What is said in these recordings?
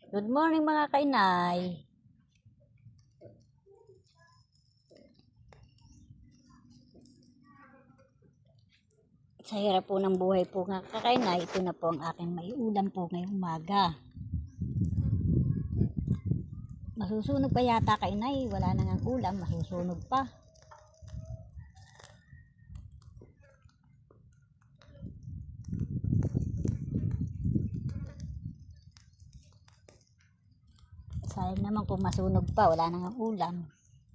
Good morning mga kainay. Sa hirap po ng buhay po nga kakainay, ito na po ang aking may ulam po ngayong umaga. Masusunog pa yata kainay, wala na nga ulam, masusunog pa. Sayang naman kung masunog pa, wala na nga ulam.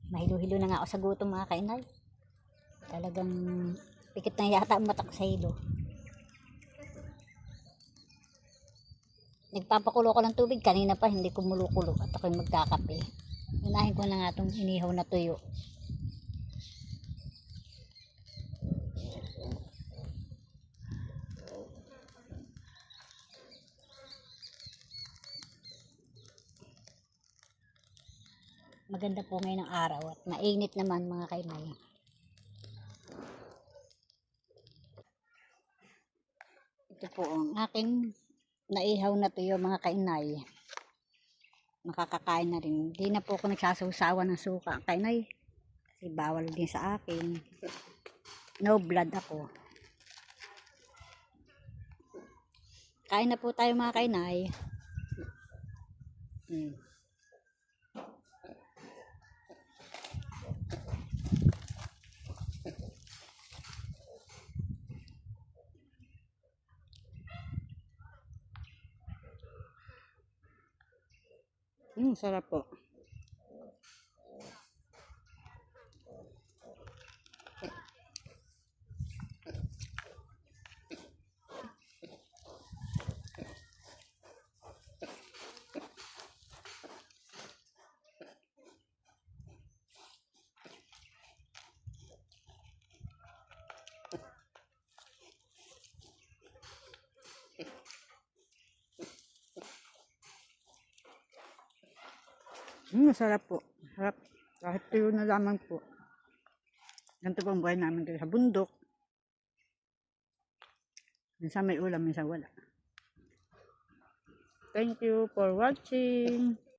Mahilo-hilo na nga ako sa gutom mga kainay. Talagang pikit na yata ang mata ko sa hilo. Nagpapakulo ko ng tubig kanina pa, hindi kumulo-kulo at ako'y magkakape. Unahin ko na nga itong inihaw na tuyo. Maganda po ngayon ang araw at mainit naman mga kainay. Ito po ang aking naihaw na tuyo mga kainay. Makakakain na rin. Hindi na po ako nagsasawsawa ng suka kainay. Kasi bawal din sa akin. No blood ako. Kain na po tayo mga kainay. Sarap po. Sarap po. Sarap. Kahit tuyo na lamang po. Ganito po ang buhay namin dito sa bundok. Minsan may ulam, minsan wala. Thank you for watching.